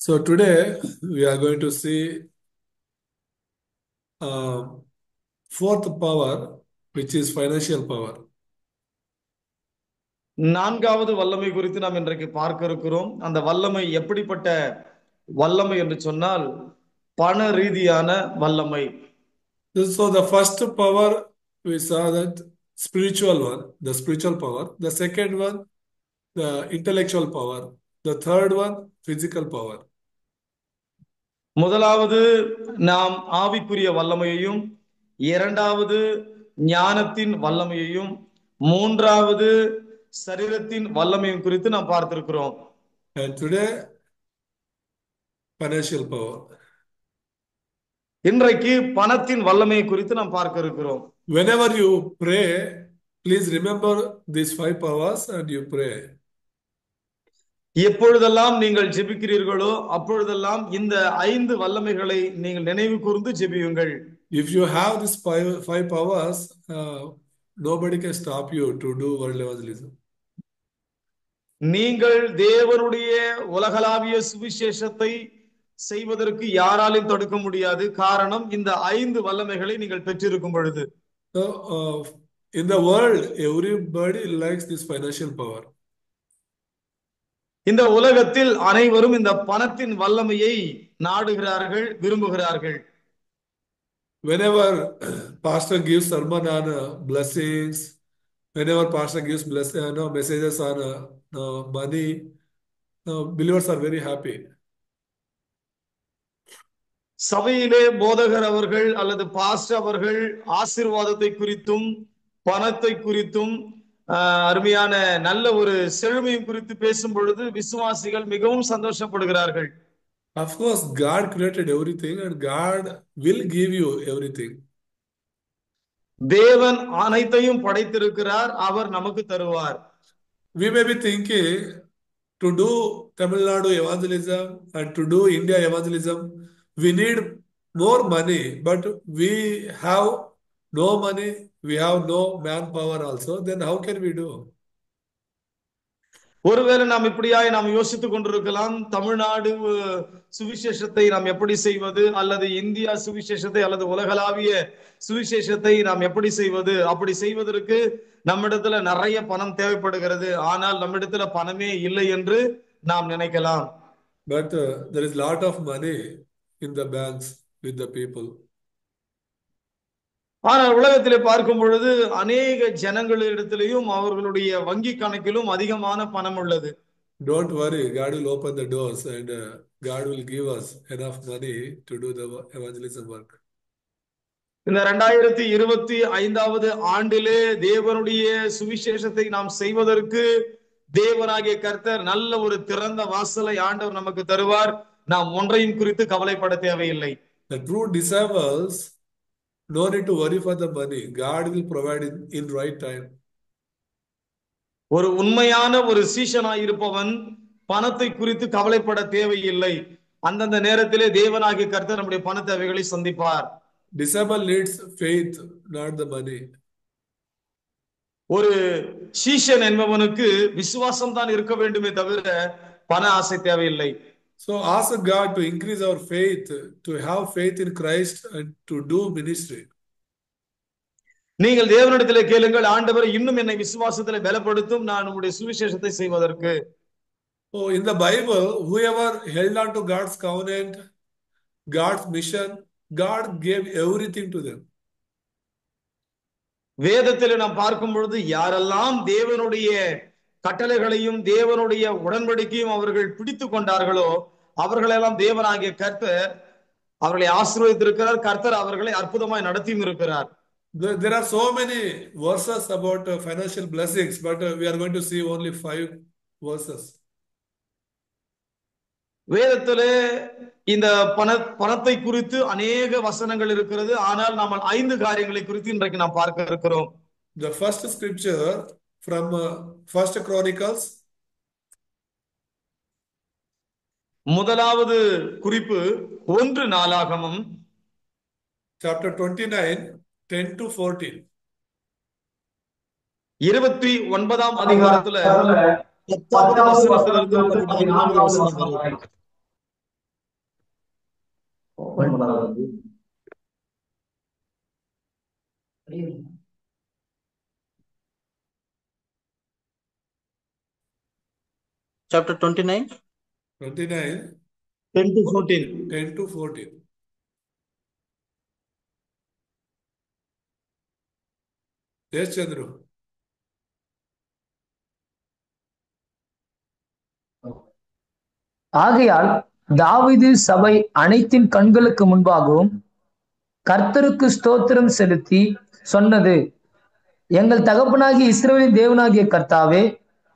So today we are going to see uh, fourth power, which is financial power. நான்காவது வல்லமை குறித்து நாம் இன்றைக்கு பார்க்க இருக்கிறோம். அந்த வல்லமை எப்படிப்பட்ட வல்லமை என்று சொன்னால் பண ரீதியான வல்லமை. So the first power we saw that spiritual one, the spiritual power. The second one, the intellectual power. The third one, physical power. முதலாவது நாம் ஆவிக்குரிய வல்லமையையும், இரண்டாவது ஞானத்தின் வல்லமையையும், மூன்றாவது சரீரத்தின் வல்லமையும் குறித்து நாம் பார்த்திருக்கிறோம். And today, financial power. இன்றைக்கு பணத்தின் வல்லமை குறித்து நாம் பார்க்க இருக்கிறோம். Whenever you pray, please remember these five powers and you pray. எப்பொழுதெல்லாம் நீங்கள் ஜெபிக்கிறீர்களோ அப்பொழுதெல்லாம் இந்த 5 வல்லமைகளை நீங்கள் நினைவு கூர்ந்து ஜெபியுங்கள். If you have these five powers, nobody can stop you to do world evangelism. நீங்கள் தேவனுடைய உலகளாவிய சுவிசேஷத்தை செய்வதற்கு யாராலும் தடுக்க முடியாது. காரணம் இந்த 5 வல்லமைகளை நீங்கள் பெற்றிருக்கும் பொழுது. So, in the world, everybody likes this financial power. இந்த உலகத்தில் அனைவரும் இந்த பணத்தின் வல்லமையை நாடுகிறார்கள், விரும்புகிறார்கள். Whenever pastor gives sermon on blessings, whenever pastor gives messages on money, believers are very happy. சபையிலே போதகர் அவர்கள் அல்லது பாஸ்டர் அவர்கள் ஆசீர்வாதத்தை குறித்தும் பணத்தை குறித்தும் அருமையான நல்ல ஒரு செழுமையும் குறித்து பேசும் பொழுது விசுவாசிகள் மிகவும் சந்தோஷப்படுகிறார்கள். Of course, God created everything and God will give you everything. தேவன் அனைத்தையும் படைத்திருக்கிறார், அவர் நமக்கு தருவார். We may be thinking to do Tamil Nadu evangelism and to do India evangelism, we need more money, but we have no money, we have no manpower also, then how can we do? ஒருவேளை நாம் இப்படியாய் நாம் யோசித்துக் கொண்டிருக்கலாம், தமிழ்நாடு சுவிசேஷத்தை நாம் எப்படி செய்வது, அல்லது இந்தியா சுவிசேஷத்தை அல்லது உலகளாவிய சுவிசேஷத்தை நாம் எப்படி செய்வது. அப்படி செய்வதற்கு நம்மிடத்துல நிறைய பணம் தேவைப்படுகிறது, ஆனால் நம்மிடத்துல பணமே இல்லை என்று நாம் நினைக்கலாம். But there is lot of money in the banks with the people. ஆனால் உலகத்திலே பார்க்கும் பொழுது அநேக ஜனங்களிடத்திலேயும் அவர்களுடைய வங்கி கணக்கிலும் அதிகமான பணம் உள்ளது. Don't worry, God will open the doors and God will give us enough money to do the evangelism work. இந்த 2025வது ஆண்டிலே தேவனுடைய சுவிசேஷத்தை நாம் செய்வதற்கு தேவனாகிய கர்த்தர் நல்ல ஒரு திறந்த வாசலை ஆண்டவர் நமக்கு தருவார். நாம் ஒன்றையும் குறித்து கவலைப்பட தேவையில்லை. The true disciples no need to worry for the money. God will provide in right time. ஒரு உண்மையான ஒரு சீஷனாய் இருப்பவன் பணத்தை குறித்து கவலைப்பட தேவையில்லை. அந்தந்த நேரத்திலே தேவனாகிய கர்த்தர் நம்முடைய பண தேவைகளை சந்திப்பார். Disciple needs faith, not the money. ஒரு சீஷன் என்பவனுக்கு விசுவாசம் தான் இருக்க வேண்டுமே தவிர பண ஆசை தேவையில்லை. So ask God to increase our faith, to have faith in Christ and to do ministry. நீங்கள் தேவனிடத்திலே கேளுங்கள், ஆண்டவர் இன்னும் என்னை விசுவாசத்திலே பலப்படுத்தும், நான் உம்முடைய சுவிசேஷத்தை செய்வதற்கு. Oh, in the Bible, whoever held on to God's covenant, God's mission, God gave everything to them. வேதத்திலே நாம் பார்க்கும் பொழுது யாரெல்லாம் தேவனுடைய கட்டளைகளையும் தேவனுடைய உடன்படிக்கையும் அவர்கள் பிடித்து கொண்டார்களோ அவர்களெல்லாம் தேவனாகிய கர்த்தர் அவர்களை ஆசீர்வதித்திருக்கிறார். கர்த்தர் அவர்களை அற்புதமாய் நடத்தியும் இருக்கிறார். There are so many verses about financial blessings, but we are going to see only 5 verses. வேதத்திலே இந்த பணத்தை குறித்து அநேக வசனங்கள் இருக்கிறது, ஆனால் நாம் 5 காரியங்களை குறித்து இன்றைக்கு நாம் பார்க்க இருக்கிறோம். The first scripture from First Chronicles. முதலாவது குறிப்பு 1 நாளாகமம் Chapter 29, 10 to 14. 29ஆம் அதிகாரத்துல 10வது வசனத்திலிருந்து 14வது வசனம் வரை. Chapter 29. 29, 10 to 14. 10 to 14. Yes, Chandru. ஆகையால் தாவீது சபை அனைத்தின் கண்களுக்கு முன்பாகவும் கர்த்தருக்கு ஸ்தோத்திரம் செலுத்தி சொன்னது, எங்கள் தகப்பனாகிய இஸ்ரவேலின் தேவனாகிய கர்த்தாவே,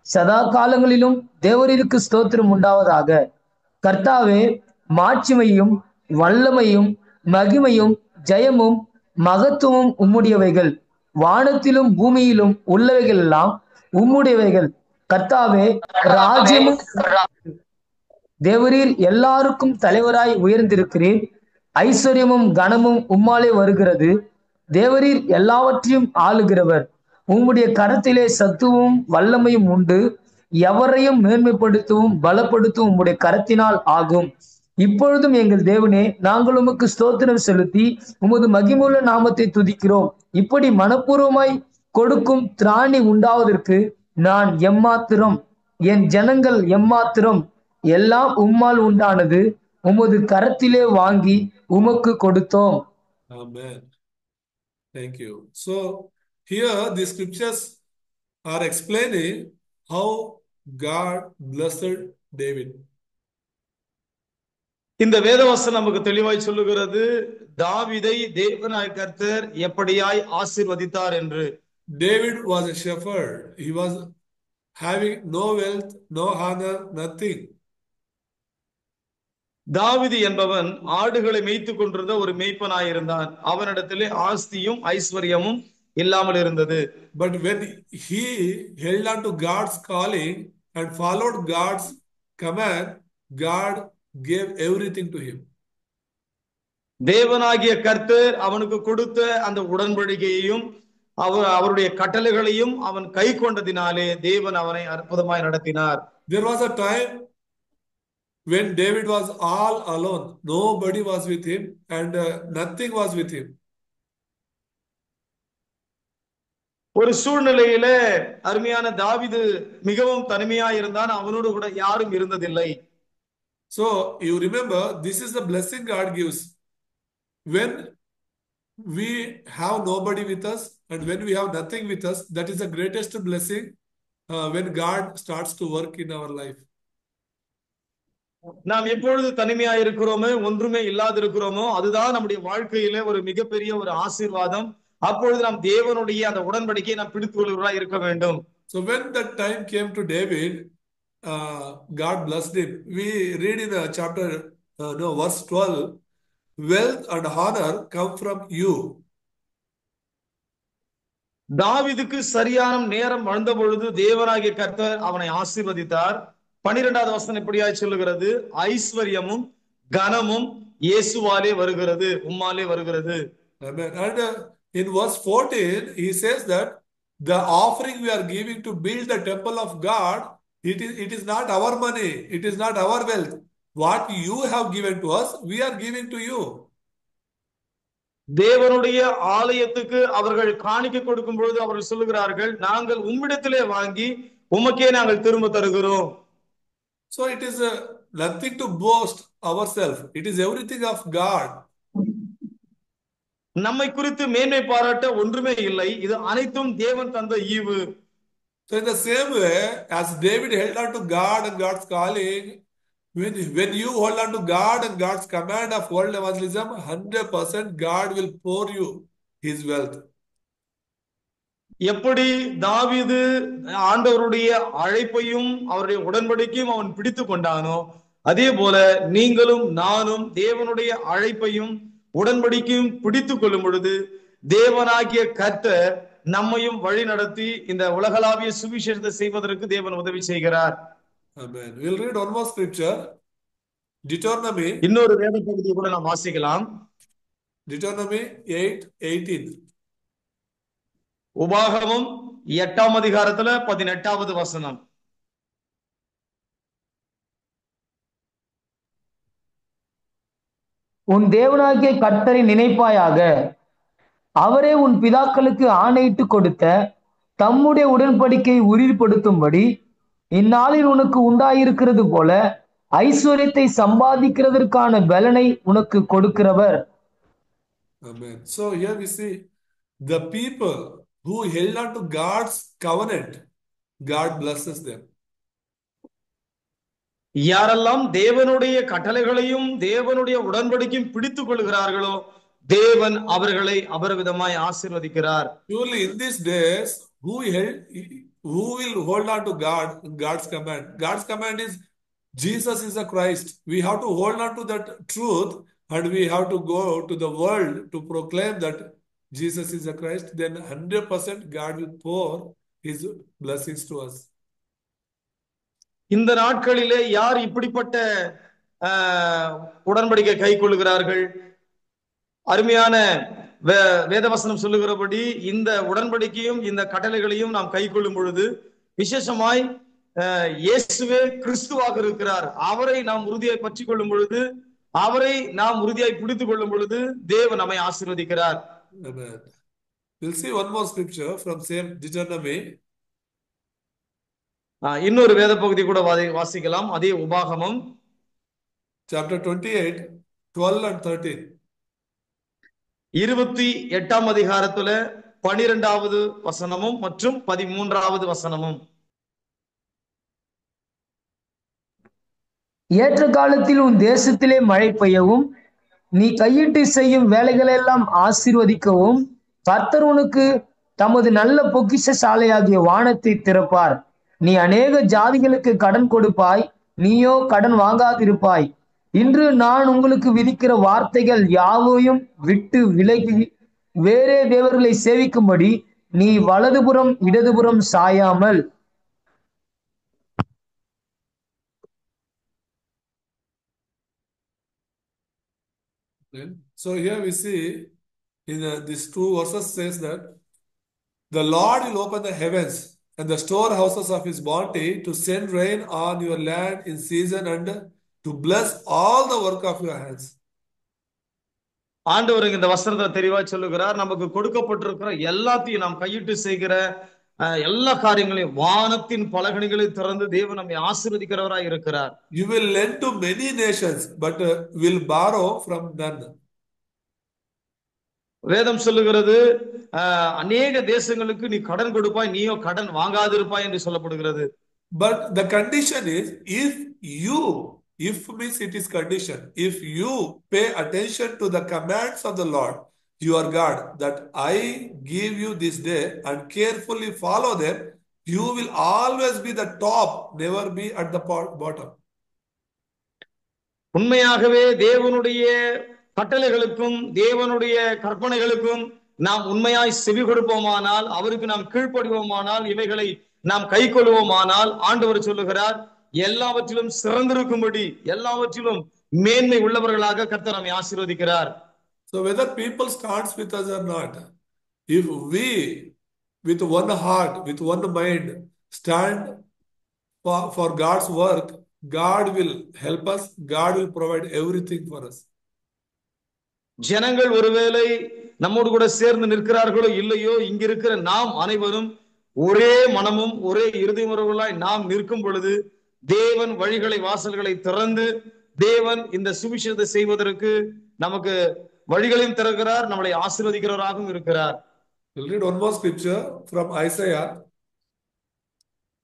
சதா காலங்களிலும் தேவரீருக்கு ஸ்தோத்திரம் உண்டாவதாக. கர்த்தாவே, மாட்சிமையும் வல்லமையும் மகிமையும் ஜெயமும் மகத்துவமும் உம்முடையவைகள். வானத்திலும் பூமியிலும் உள்ளவைகள் எல்லாம் உம்முடையவைகள். கர்த்தாவே, ராஜ்யமும் தேவரீர் எல்லாருக்கும் தலைவராய் உயர்ந்திருக்கிறீர். ஐஸ்வர்யமும் கனமும் உம்மாலே வருகிறது. தேவரீர் எல்லாவற்றையும் ஆளுகிறவர். உம்முடைய கரத்திலே சத்துவமும் வல்லமையும் உண்டு. எவரையும் மேன்மைப்படுத்தவும் பலப்படுத்தவும் உம்முடைய கரத்தினால் ஆகும். இப்பொழுதும் எங்கள் தேவனே, நாங்கள் உமக்கு ஸ்தோத்திரம் செலுத்தி உமது மகிமுள்ள நாமத்தை துதிக்கிறோம். இப்படி மனப்பூர்வமாய் கொடுக்கும் திராணி உண்டாவதற்கு நான் எம்மாத்திரம், என் ஜனங்கள் எம்மாத்திரம்? எல்லாம் உம்மால் உண்டானது. உமது கரத்திலே வாங்கி உமக்கு கொடுத்தோம். Amen. Thank you. So here the scriptures are explaining how God blessed David. இந்த வேதவசனம் நமக்கு தெளிவாய் சொல்லுகிறது, தாவீதை தேவனாய் கர்த்தர் எப்படியாய் ஆசீர்வதித்தார் என்று. David was a shepherd. He was having no wealth, no honor, nothing. தாவீது என்பவன் ஆடுகளை மேய்த்துக் கொண்டிருந்த ஒரு மேய்ப்பனாயிருந்தான். அவனிடத்திலே ஆஸ்தியும் ஐஸ்வர்யமும் இல்லாமல் இருந்தது. But when he held on to God's calling and followed God's command, God gave everything to him. தேவனாகிய கர்த்தர் அவனுக்கு கொடுத்த அந்த உடன்படிக்கையையும் அவருடைய கட்டளைகளையும் அவன் கை கொண்டதினாலே தேவன் அவனை அற்புதமாய் நடத்தினார். There was a time when David was all alone. Nobody was with him and nothing was with him. ஒரு சூழ்நிலையில அருமையான தாவீது மிகவும் தனிமையாய் இருந்தான். அவனோடு கூட யாரும் இருந்ததில்லை. So you remember, this is the blessing God gives. When we have nobody with us and when we have nothing with us, that is the greatest blessing when God starts to work in our life. நாம் எப்பொழுது தனிமையா இருக்கிறோமோ, ஒன்றுமே இல்லாது இருக்கிறோமோ, அதுதான் நம்முடைய வாழ்க்கையில ஒரு மிகப்பெரிய ஒரு ஆசீர்வாதம். அப்பொழுது நாம் தேவனுடைய அந்த உடன்படிக்கையை நாம் பிடித்துக் கொள்கிறவர்களாய் இருக்க வேண்டும். So when that time came to David, God blessed him. We read in chapter verse 12, wealth and honor come from you. தாவீதுக்கு சரியான நேரம் வந்த பொழுது தேவனாகிய கர்த்தர் அவனை ஆசீர்வதித்தார். 12வது வசனம் இப்படியாய் சொல்லுகிறது, ஐஸ்வர்யமும் கனமும் இயேசுவாலே வருகிறது, உம்மாலே வருகிறது. Amen. And in verse 14, he says that the offering we are giving to build the temple of God, it is not our money, it is not our wealth. What you have given to us, we are giving to you. தேவனுடைய ஆலயத்துக்கு அவர்கள் காணிக்கை கொடுக்கும் பொழுது அவர்கள் சொல்லுகிறார்கள், நாங்கள் உம்மிடத்திலே வாங்கி உமக்கே நாங்கள் திரும்ப தருகிறோம். So it is nothing to boast ourselves. It is everything of God. நம்மை குறித்து மேன்மை பாராட்ட ஒன்றுமே இல்லை. இது அனைத்தும் தேவன் தந்த ஈவு. So in the same way, as David held on to God and God's calling, when you hold on to God and God's command of world evangelism, 100% God will pour you his wealth. எப்படி தாவீது ஆண்டவருடைய அழைப்பையும் அவருடைய உடன்படிக்கையும் அவன் பிடித்து கொண்டானோ, அதே போல நீங்களும் நானும் தேவனுடைய அழைப்பையும் உடன்படிக்கையும் பிடித்துக் கொள்ளும் பொழுது தேவனாகிய கர்த்தர் நம்மையும் வழி நடத்தி இந்த உலகளாவிய சுவிசேஷத்தை செய்வதற்கு தேவன் உதவி செய்கிறார். Amen. We'll read one more scripture. Deuteronomy. இன்னொரு வேத பகுதியை கூட நாம் வாசிக்கலாம். Deuteronomy 8:18. உபாகமம் 8ஆம் அதிகாரத்துல 18வது வசனம். உன் தேவனாகிய கர்த்தரை நினைப்பாயாக. அவரே உன் பிதாக்களுக்கு ஆணையிட்டு கொடுத்த தம்முடைய உடன்படிக்கை உறுதிப்படுத்தும்படி இந்நாளில் உனக்கு உண்டாயிருக்கிறது போல ஐஸ்வர்யத்தை சம்பாதிக்கிறதற்கான பலனை உனக்கு கொடுக்கிறவர். Amen. So here we see the people who held on to God's covenant, God blesses them. யாரெல்லாம் தேவனுடைய கட்டளைகளையும் தேவனுடைய உடன்படிக்கையும் பிடித்துக் கொள்கிறார்களோ தேவன் அவர்களை அபரிவிதமாய் ஆசீர்வதிக்கிறார். Surely in these days, who will hold on to God's command? God's command is Jesus is the Christ. We have to hold on to that truth, and we have to go to the world to proclaim that Jesus is the Christ. Then 100% God will pour His blessings to us. இந்த நாட்களிலே யார் இப்படிப்பட்ட உடன்படிக்கை கை கொள்கிறார்கள்? அருமையான வேதவசனம் சொல்லுகிறபடி இந்த உடன்படிக்கையும் இந்த கட்டளைகளையும் நாம் கை கொள்ளும் பொழுது விசேஷமாய் இயேசுவே கிறிஸ்துவாக இருக்கிறார். அவரை நாம் உறுதியாய் பற்றி கொள்ளும் பொழுது, அவரை நாம் உறுதியாய் பிடித்துக் கொள்ளும் பொழுது தேவன் நம்மை ஆசீர்வதிக்கிறார். Amen. We'll see one more scripture from same Deuteronomy. இன்னொரு வேத பகுதி கூட வாசிக்கலாம். அதே உபாகமம் chapter 28, 12 and 13. 28ஆம் அதிகாரத்துல 12வது வசனமும் மற்றும் 13வது வசனமும். ஏற்ற காலத்தில் உன் தேசத்திலே மழை பெய்யவும் நீ கையிட்டு செய்யும் வேலைகளெல்லாம் ஆசீர்வதிக்கவும் கர்த்தர் உனக்கு தமது நல்ல பொக்கிஷ சாலையாகிய வானத்தை திறப்பார். நீ அநேக ஜாதிகளுக்கு கடன் கொடுப்பாய், நீயோ கடன் வாங்காதிருப்பாய். இன்று நான் உங்களுக்கு விதிக்கிற வார்த்தைகள் யாவையும் விட்டு விலகி வேறே தேவர்களை சேவிக்கும்படி நீ வலதுபுறம் இடதுபுறம் சாயாமல். So here we see in these two verses says that the Lord will open the heavens and the storehouses of His bounty to send rain on your land in season and to bless all the work of your hands. ஆண்டவர் இந்த வசனத்தை தெளிவா சொல்லுகிறார். நமக்கு கொடுக்கப்பட்டிருக்கிற எல்லாத்தையும் நாம் கையிட்டு செய்கிற எல்லா காரியங்களையும் வானத்தின் பலகணிகளை திறந்து தேவன் நம்மை ஆசீர்வதிக்கிறவராய் இருக்கிறார். You will lend to many nations but will borrow from none. வேதம் சொல்லுகிறது அநேக தேசங்களுக்கு நீ கடன் கொடுப்பாய், நீயோ கடன் வாங்காதிருப்பாய் என்று சொல்லப்படுகிறது. But the condition is if means it is condition. If you pay attention to the commands of the Lord, your God, that I give you this day and carefully follow them, you will always be the top, never be at the bottom. உண்மையாகவே தேவனுடைய கட்டளைகளுக்கும் தேவனுடைய கற்பனைகளுக்கும் நாம் உண்மையாய் செவி கொடுப்போமானால், அவருக்கு நாம் கீழ்ப்படிவோமானால், இவைகளை நாம் கை கொள்வோமானால் ஆண்டவர் சொல்லுகிறார் எல்லாவற்றிலும் சிறந்திருக்கும்படி எல்லாவற்றிலும் மேன்மை உள்ளவர்களாக கர்த்தர் நம்மை ஆசீர்வதிக்கிறார். So whether people stands with us or not, if we with one heart, with one mind stand for God's work, God will help us, God will provide everything for us. ஜனங்கள் ஒருவேளை நம்மோடு கூட சேர்ந்து நிற்கிறார்களோ இல்லையோ, இங்க இருக்கிற நாம் அனைவரும் ஒரே மனமும் ஒரே இருதயமுறைகளாய் நாம் நிற்கும் பொழுது தேவன் வழிகளை வாசல்களை திறந்து தேவன் இந்த சுவிசேஷத்தை செய்வதற்கு நமக்கு வழிகளையும் திறக்கிறார், நம்மளை ஆசீர்வதிக்கிறவராகவும் இருக்கிறார். We'll read one more scripture from Isaiah.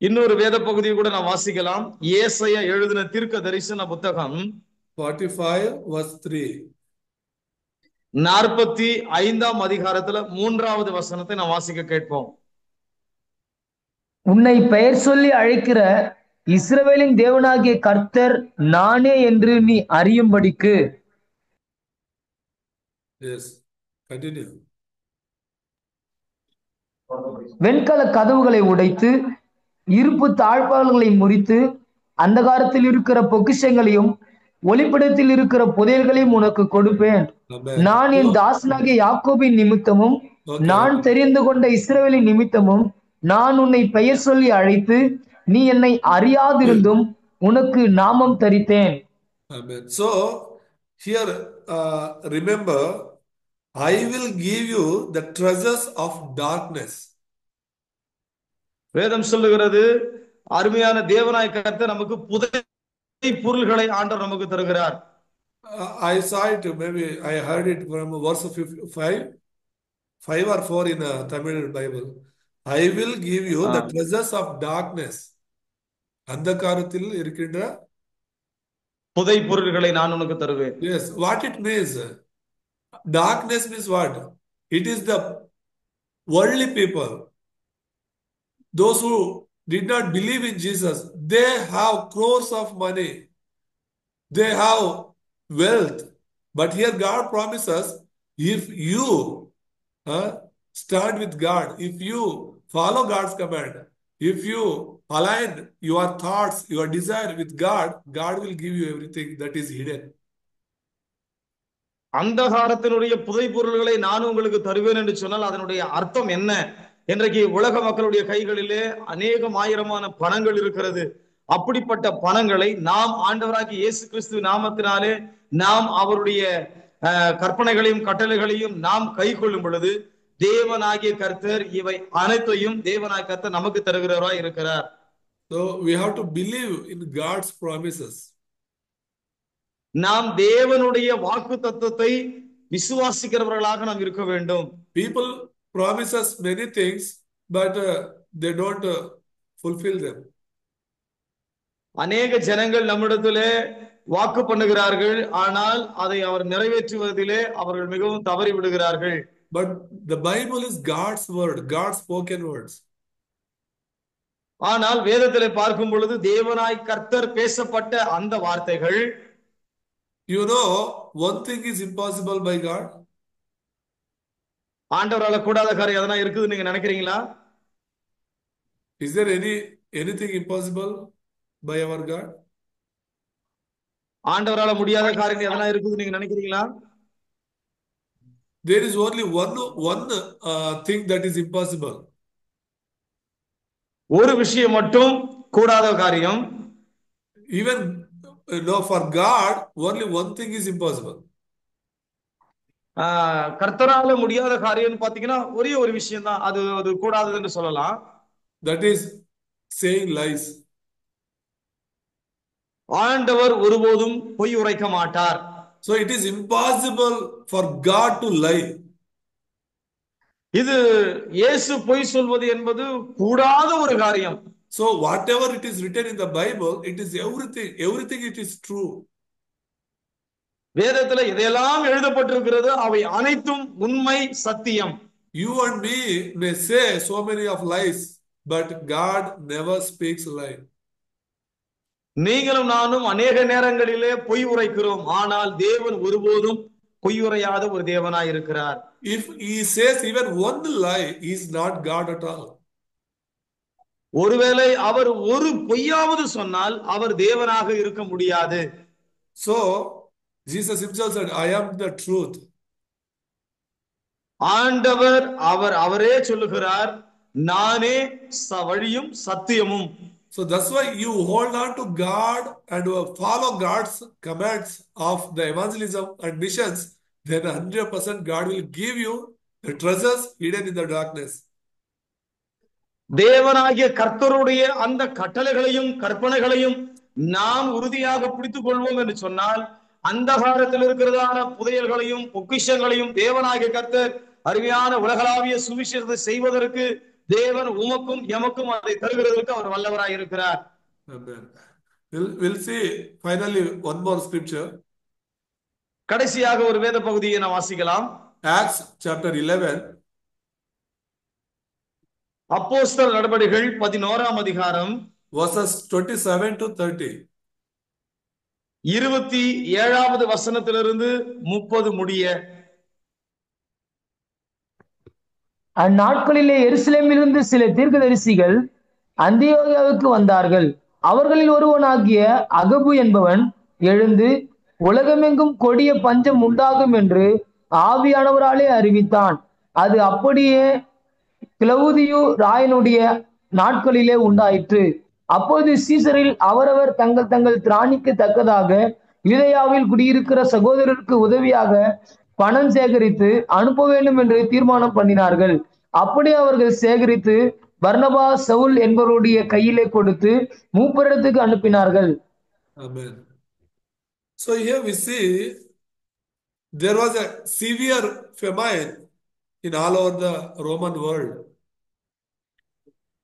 இன்னொரு வேத பகுதியை கூட நாம் வாசிக்கலாம். ஏசாயா எழுதின தீர்க்க தரிசன புத்தகம் 45 verse 3. 45ஆம் அதிகாரத்துல 3வது வசனத்தை நாம் வாசிக்க கேட்போம். உன்னை பெயர் சொல்லி அழைக்கிற இஸ்ரவேலின் தேவனாகிய கர்த்தர் நானே என்று நீ அறியும்படிக்கு. Yes, continue. வெண்கல கதவுகளை உடைத்து இருப்பு தாழ்பால்களை முறித்து அந்தகாரத்தில் இருக்கிற பொக்கிஷங்களையும் ஒளிப்படத்தில் இருக்கிற புதையல்களையும் உனக்கு கொடுப்பேன். நான் என் தாசனாகிய யாக்கோபின் நிமித்தமும் நான் தெரிந்து கொண்ட இஸ்ரவேலின் நிமித்தமும் நான் உன்னை பெயர் சொல்லி அழைத்து நீ என்னை அறியாதிருந்தும் உனக்கு நாமம் தரித்தேன். Amen. So here remember, I will give you the treasures of darkness. வேதம் சொல்லுகிறது, அருமையான தேவனாய் கர்த்தர் நமக்கு புதை பொருள்களை ஆண்டவர் நமக்கு தருகிறார். I saw it, maybe I heard it from verse 5 or 4 in Tamil Bible. I will give you the treasures of darkness. அந்தகாரத்தில் இருக்கின்ற புதை பொருள்களை நான் உனக்கு தருவேன். Yes, what it means? Darkness means what? It is the worldly people. Those who did not believe in Jesus, they have crores of money. They have wealth. But here God promises, if you stand with God, if you follow God's command, if you align your thoughts, your desire with God, God will give you everything that is hidden. அந்தகாரத்தினுடைய புதை பொருள்களை நான் உங்களுக்கு தருவேன் என்று சொன்னால் அதனுடைய அர்த்தம் என்ன? இன்றைக்கு உலக மக்களுடைய கைகளிலே அநேகம் ஆயிரமான பணங்கள் இருக்கிறது. அப்படிப்பட்ட பணங்களை நாம் ஆண்டவராகிய இயேசு கிறிஸ்து நாமத்தினாலே நாம் அவருடைய கற்பனைகளையும் கட்டளைகளையும் நாம் கை கொள்ளும் பொழுது தேவனாகிய கர்த்தர் இவை அனைத்தையும் தேவனாகிய கர்த்தர் நமக்கு தருகிறவராய் இருக்கிறார். So we have to believe in God's promises. நாம் தேவனுடைய வாக்கு தத்தத்தை விசுவாசிக்கிறவர்களாக நாம் இருக்க வேண்டும். People promise us many things, but they don't fulfill them. அநேக ஜனங்கள் நம்மிடத்திலே வாக்கு பண்ணுகிறார்கள், ஆனால் அதை அவர் நிறைவேற்றுவதிலே அவர்கள் மிகவும் தவறி விடுகிறார்கள். But the Bible is God's word, God's spoken words. ஆனால் வேதத்திலே பார்க்கும் பொழுது தேவனாய் கர்த்தர் பேசப்பட்ட அந்த வார்த்தைகள், You know, one thing is impossible by God. ஆண்டவரால கூடாத காரியம் எதனா இருக்குதுன்னு நீங்க நினைக்கிறீங்களா? Is there anything impossible by our God? ஆண்டவரால முடியாத காரியம் எதனா இருக்குதுன்னு நீங்க நினைக்கிறீங்களா? There is only one thing that is impossible. ஒரு விஷயம் மட்டும் கூடாத காரியம். Even for God, only one thing is impossible. கர்த்தரால முடியாத காரியம்னு பாத்தீங்கன்னா ஒரே ஒரு விஷயம் தான், அது கூடாததுன்னு சொல்லலாம். That is saying lies. ஆண்டவர் ஒருபோதும் பொய் உரைக்க மாட்டார். So it is impossible for God to lie. இது இயேசு பொய் சொல்வது என்பது கூடாத ஒரு காரியம். So whatever it is written in the Bible, it is everything it is true. வேதத்துல எதையெல்லாம் எழுதப்பட்டிருக்கிறது அவை அனைத்தும் உண்மை, சத்தியம். You and me may say so many of lies, but God never speaks lie. நீங்களும் நானும் அநேக நேரங்களிலே பொய் உரைக்கிறோம், ஆனால் தேவன் ஒருபோதும் பொய் உரையாத ஒரு தேவனாய் இருக்கிறார். If he says even one lie, he is not God at all. ஒருவேளை அவர் ஒரு பொய்யாவது சொன்னால் அவர் தேவனாக இருக்க முடியாது. So Jesus himself said, I am the truth. ஆண்டவர் அவரே சொல்லுகிறார், நானே வழியும் சத்தியமும். So that's why you hold on to God and follow God's commands of the evangelism and missions, then 100% God will give you the treasures hidden in the darkness. தேவனாகிய கர்த்தருடைய அந்த கட்டளைகளையும் கற்பனைகளையும் நாம் உறுதியாக பிடித்துக் கொள்வோம் என்று சொன்னால் அந்தகாரத்தில் இருக்கிறதான புதையல்களையும் பொக்கிஷங்களையும் தேவனாகிய கர்த்தர் அருமையான உலகளாவிய சுவிசேஷத்தை செய்வதற்கு தேவன் உமக்கும் எமக்கும் அதை தருகிறதற்கு அவர் வல்லவராய் இருக்கிறார். We'll see finally one more scripture. கடைசியாக ஒரு வேத பகுதியை நாம் வாசிக்கலாம். Acts chapter 11. அப்போஸ்தலர் நடபடிகள் 11ஆம் அதிகாரம் verses 27 to 30. 27வது வசனத்திலிருந்து 30 முடிய. அந்நாட்களிலே எருசலேமிலிருந்து சில தீர்க்கதரிசிகள் அந்தியோகியாவுக்கு வந்தார்கள். அவர்களில் ஒருவனாகிய அகபு என்பவன் எழுந்து உலகமெங்கும் கொடிய பஞ்சம் உண்டாகும் என்று ஆவியானவராலே அறிவித்தான். அது அப்படியே கிலவுதியு ராயனுடைய நாட்களிலே உண்டாயிற்று. அப்போது சீசரில் அவரவர் தங்கள் திராணிக்கு தக்கதாக யூதேயாவில் குடியிருக்கிற சகோதரருக்கு உதவியாக பணம் சேகரித்து அனுப்ப வேண்டும் என்று தீர்மானம் பண்ணினார்கள். அப்படி அவர்கள் சேகரித்து பர்னபா சவுல் என்பவருடைய கையிலே கொடுத்து மூப்பரிடத்துக்கு அனுப்பினார்கள். Amen. So here we see there was a severe famine in all over the Roman world.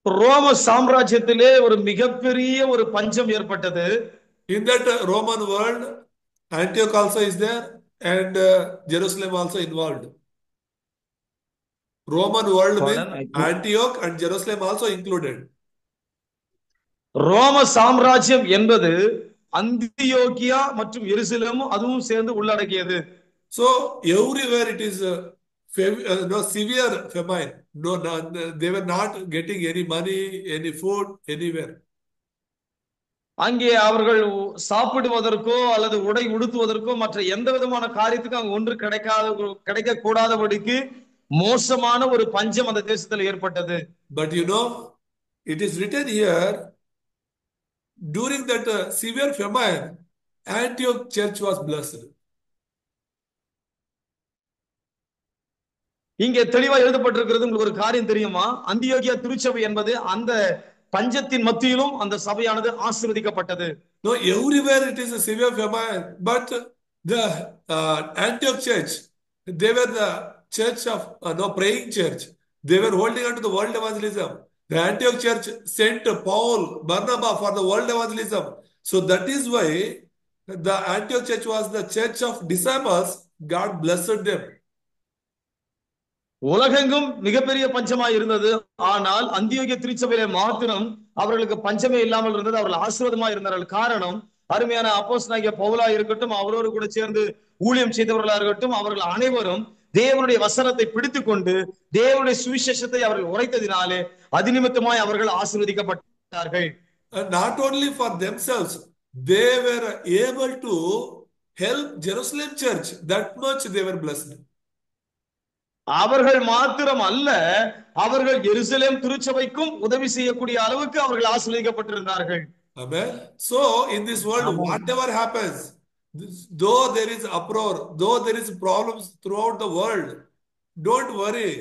ரோம சாம்ராஜ்யத்திலே ஒரு மிகப்பெரிய ஒரு பஞ்சம் ஏற்பட்டது. In that Roman world, Antioch also is there and Jerusalem also involved. Roman world Pardon, means Antioch and Jerusalem also included. ரோம சாம்ராஜ்யம் என்பது அந்தியோகியா மற்றும் எருசலேமும் அதுவும் சேர்ந்து உள்ளடக்கியது. So everywhere it is no severe famine. No, they were not getting any money, any food anywhere. அங்கே அவர்கள் சாப்பிடுவதற்கோ அல்லது உடை உடுத்துவதற்கோ மற்ற எந்த விதமான காரியத்துக்கும் அங்க ஒன்று கிடைக்க கூடாதபடிக்கு மோசமான ஒரு பஞ்சம் அந்த தேசத்தில் ஏற்பட்டது. But you know, it is written here during that severe famine, Antioch church was blessed. இங்கே தெளிவா எழுதப்பட்டிருக்கிறது. உங்களுக்கு ஒரு காரியம் தெரியுமா? அந்தியோகியா திருச்சபை என்பது அந்த பஞ்சத்தின் மத்தியிலும் அந்த சபையானது ஆசீர்வதிக்கப்பட்டது. No, everywhere it is a severe famine, but the Antioch church, they were the church of praying church. They were holding on to the world evangelism. The Antioch church sent Paul, Barnabas for the world evangelism. So that is why the Antioch church was the church of disciples. God blessed them. உலகெங்கும் மிகப்பெரிய பஞ்சமாய் இருந்தது. ஆனால் அந்தியோகியா திருச்சபையிலே மாத்திரம் அவர்களுக்கு பஞ்சமே இல்லாமல் இருந்தது. அவர்கள் ஆசீர்வாதமா இருந்தார்கள். காரணம், அருமையான அப்போஸ்தலனாகிய பவுலா இருக்கட்டும், அவரோடு கூட சேர்ந்து ஊழியம் செய்தவர்களா இருக்கட்டும், அவர்கள் அனைவரும் தேவனுடைய வசனத்தை பிடித்துக் கொண்டு தேவனுடைய சுவிசேஷத்தை அவர்கள் உரைத்ததினாலே அதிநிமித்தமாய் அவர்கள் ஆசீர்வதிக்கப்பட்டார்கள். Not only for themselves, they were able to help Jerusalem church. That much they were blessed. அவர்கள் மாத்திரம் அல்ல, அவர்கள் எருசலேம் திருச்சபைக்கும் உதவி செய்யக்கூடிய அளவுக்கு அவர்கள் ஆசீர்வதிக்கப்பட்டிருந்தார்கள். Amen. So in this world, whatever happens, though there is uproar, though there is problems throughout the world, don't worry.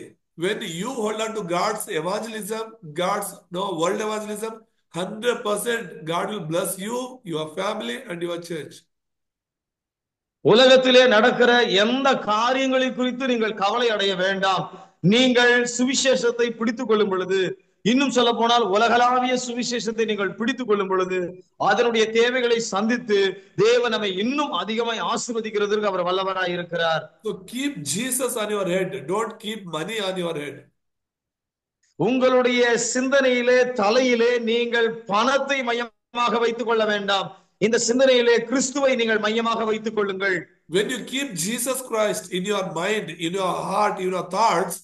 When you hold on to God's evangelism, God's world evangelism, 100% God will bless you, your family, and your church. உலகத்திலே நடக்கிற எந்த காரியங்களை குறித்து நீங்கள் கவலை அடைய வேண்டாம். நீங்கள் சுவிசேஷத்தை பிடித்துக் கொள்ளும் பொழுது, இன்னும் சொல்ல போனால் உலகளாவிய சுவிசேஷத்தை நீங்கள் பிடித்துக் கொள்ளும் பொழுது, அதனுடைய தேவைகளை சந்தித்து தேவன் நம்மை இன்னும் அதிகமாய் ஆசீர்வதிக்கிறதற்கு அவர் வல்லவராய் இருக்கிறார். So keep Jesus on your head. Don't keep money on your head. உங்களுடைய சிந்தனையிலே தலையிலே நீங்கள் பணத்தை மையமாக வைத்துக் கொள்ள வேண்டாம். இந்த சிந்தனையிலே கிறிஸ்துவை நீங்கள் மையமாக வைத்துக் கொள்ளுங்கள். When you keep Jesus Christ in your mind, in your heart, in your thoughts,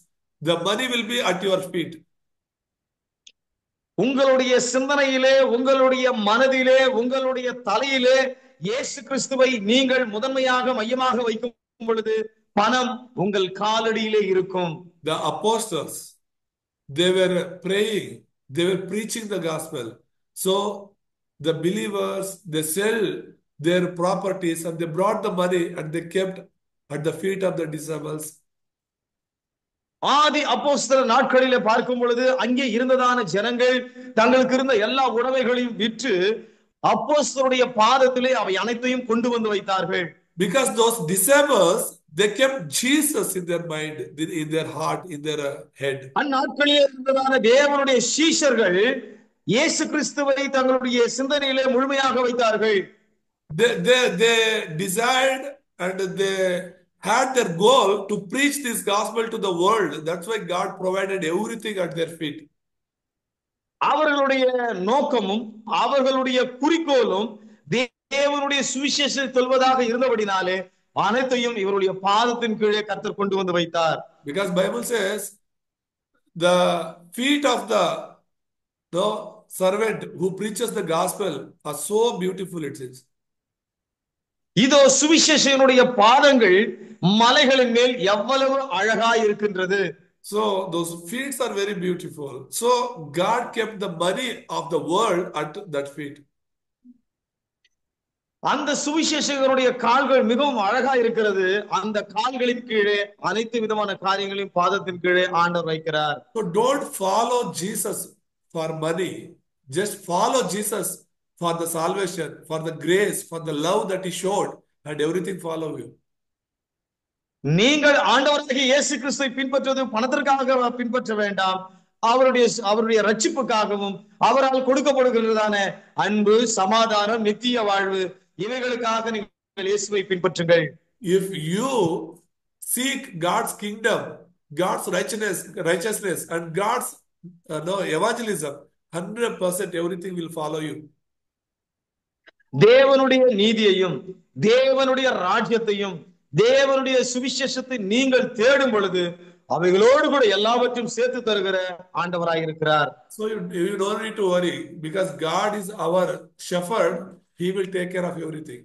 the money will be at your feet. உங்களுடைய சிந்தனையிலே, உங்களுடைய மனதிலே, உங்களுடைய தலையிலே இயேசு கிறிஸ்துவை நீங்கள் முதன்மையாக மையமாக வைக்கும் பொழுது பணம் உங்கள் காலடியிலே இருக்கும். The apostles, they were praying, they were preaching the gospel. So the believers, they sell their properties and they brought the money and they kept at the feet of the disciples. ஆதி அப்போஸ்தல நாட்களிலே பார்க்கும் பொழுது அங்கே இருந்ததான ஜனங்கள் தங்களுக்கு இருந்த எல்லா உடைமைகளையும் விற்று அப்போஸ்தலருடைய பாதத்திலே அவை அனைத்தையும் கொண்டு வந்து வைத்தார்கள். Because those disciples, they kept Jesus in their mind, in their heart, in their head. அந்நாட்களிலே இருந்ததான தேவனுடைய சீஷர்கள் இயேசு கிறிஸ்துவை தங்களுடைய சிந்தனையிலே முழுமையாக வைத்தார்கள். They desired and they had their goal to preach this gospel to the world. That's why God provided everything at their feet. அவர்களுடைய நோக்கமும் அவர்களுடைய குறிக்கோளும் தேவனுடைய சுவிசேஷத்தை சொல்வதாக இருந்தபடினாலே அனைத்தையும் இவருடைய பாதத்தின் கீழே கர்த்தர் கொண்டு வந்து வைத்தார். Because Bible says the feet of the servant who preaches the gospel are so beautiful, it says. இதோ சுவிசேஷனுடைய பாதங்கள் மலைகளின் மேல் எவ்வளவு அழகாய் இருக்கின்றது. So those feet are very beautiful. So God kept the money of the world at that feet. அந்த சுவிசேஷகருடைய கால்கள் மிகவும் அழகா இருக்கிறது. அந்த கால்களின் கீழே அனைத்து விதமான காரியங்களையும் பாதத்தின் கீழே ஆண்டவர் வைக்கிறார். So don't follow Jesus for money. Just follow Jesus for the salvation, for the grace, for the love that he showed, and everything follow you. நீங்கள் ஆண்டவராகிய இயேசு கிறிஸ்துவை பின்பற்றுவது பணத்திற்காக பின்பற்ற வேண்டாம். அவருடைய ரட்சிப்புக்காகவும் அவரால் கொடுக்கப்படுகிறதான அன்பு, சமாதானம், நித்திய வாழ்வு, இவைகளுக்காக நீங்கள் இயேசுவை பின்பற்றுங்கள். If you seek God's kingdom, God's righteousness and God's evangelism, 100% everything will follow you. தேவனுடைய நீதியையும் தேவனுடைய ராஜ்யத்தையும் தேவனுடைய சுவிசேஷத்தை நீங்கள் தேடும் பொழுது அவைகளோடு கூட எல்லாவற்றையும் சேர்த்து தருகிற ஆண்டவராய் இருக்கிறார். So you don't need to worry because God is our shepherd. He will take care of everything.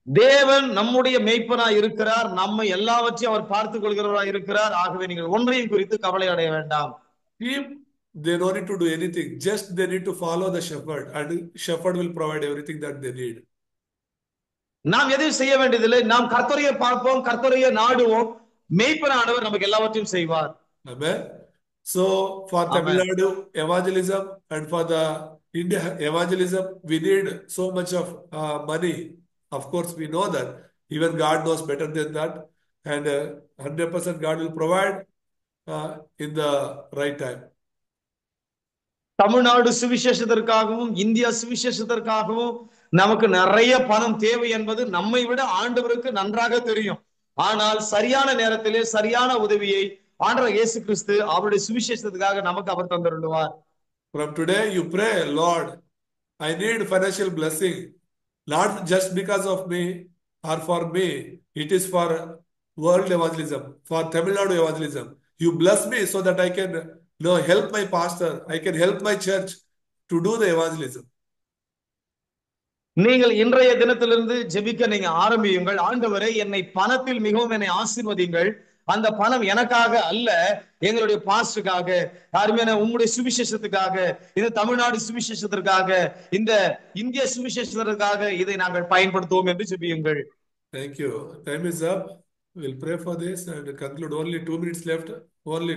தேவன் நம்முடைய மேய்ப்பனாய் இருக்கிறார். நம்மை எல்லாவற்றையும் அவர் பார்த்துக் கொள்கிறவராய் இருக்கிறார். ஆகவே நீங்கள் ஒன்றையும் குறித்து கவலை அடைய வேண்டாம். They don't need to do anything. Just they need to follow the shepherd, and the shepherd will provide everything that they need. நாம் எதையும் செய்ய வேண்டியதில்லை. நாம் கர்த்தரையே பார்ப்போம், கர்த்தரையே நாடுவோம். மேய்ப்பனானவர் நமக்கு எல்லாவற்றையும் செய்வார். Amen. So for Tamil Nadu evangelism and for the India evangelism, we need so much of money. Of course, we know that. Even God knows better than that. And 100% God will provide in the right time. Tamil Nadu சுவிசேஷத்திற்காகவும் India சுவிசேஷத்திற்காகவும் நமக்கு நிறைய பணம் தேவை என்பது நம்மை விட ஆண்டவருக்கு நன்றாக தெரியும். ஆனால் சரியான நேரத்திலே சரியான உதவியை ஆண்டவர் இயேசு கிறிஸ்து அவருடைய சுவிசேஷத்துக்காக நமக்கு அவர் தந்தருள்வார். From today you pray, Lord, I need financial blessing, not just because of me or for me. It is for world evangelism, for Tamil Nadu evangelism. You bless me so that I can help my pastor, I can help my church to do the evangelism. நீங்கள் இன்றைய தினத்திலிருந்து ஜெபிக்க நீங்க ஆரம்பியுங்கள். ஆண்டவரே, என்னை பணத்தில் மிகவும் என்னை ஆசீர்வதிங்கள். அந்த பணம் எனக்காக அல்ல, எங்களுடைய பாஸ்டருக்காக, அருமையான உம்முடைய சுவிசேஷத்துக்காக, இந்த தமிழ்நாடு சுவிசேஷத்திற்காக, இந்த இந்திய சுவிசேஷத்திற்காக இதை நாங்கள் பயன்படுத்துவோம் என்று ஜெபியுங்கள். Thank you. Time is up. We'll pray for this and conclude. Only 2 minutes left. Only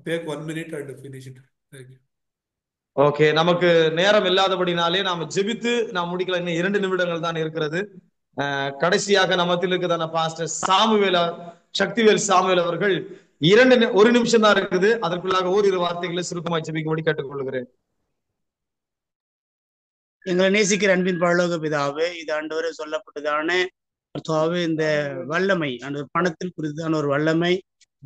take 1 minute and finish it. Thank you. Okay, நமக்கு நேரம் இல்லாதபடினாலே நாம் ஜெபித்து நாம் முடிக்கல. இன்னும் 2 நிமிடங்கள் தான் இருக்கிறது. கடைசியாக நம்மத்தில் இருக்கிறதான பாஸ்டர் சக்திவேல் சாமுவேல் அவர்கள் 1 நிமிஷம் தான் இருக்குது. அதற்குள்ளாக ஓரிரு வார்த்தைகளை சுருக்கமாக ஜெபிக்கும்படி கேட்டுக்கொள்கிறேன். எங்களை நேசிக்கிற அன்பின் பரலோக பிதாவே, இது ஆண்டவரே சொல்லப்பட்டதான இந்த வல்லமை அந்த பணத்தில் குறித்தான ஒரு வல்லமை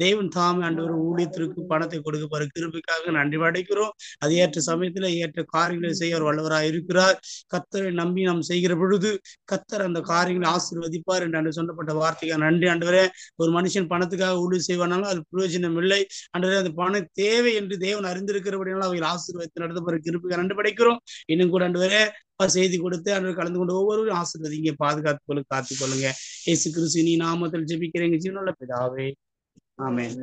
தேவன் தாமே ஆண்டவர் ஊழியத்திற்கு பணத்தை கொடுக்க போற கிருபைக்காக நன்றி அடைக்கிறோம். அது ஏற்ற சமயத்துல ஏற்ற காரியங்களை செய்ய ஒரு வல்லவராக இருக்கிறார். கர்த்தரை நம்பி நாம் செய்கிற பொழுது கர்த்தர் அந்த காரியங்களை ஆசீர்வதிப்பார் என்று சொல்லப்பட்ட வார்த்தைக்காக நன்றி ஆண்டவரே. ஒரு மனுஷன் பணத்துக்காக ஊழியம் செய்வானாலும் அது பிரயோஜனம் இல்லை ஆண்டவரே. அந்த பணம் தேவை என்று தேவன் அறிந்திருக்கிறபடியால் அவைகள் ஆசீர்வாதத்தை நடத்த போற கிருபைக்காக நன்றி படைக்கிறோம். இன்னும் கூட ஆண்டவரே செய்தி கொடுத்து ஆண்டவர் கலந்து கொண்டு ஒவ்வொருவரும் ஆசீர்வதிங்க, பாதுகாத்துக்கொள்ளுங்க, காத்துக்கொள்ளுங்க. இயேசு கிறிஸ்து நீ நாமத்தில் ஜெபிக்கிறேங்க ஜீவனுள்ள பிதாவே, ஆமென்.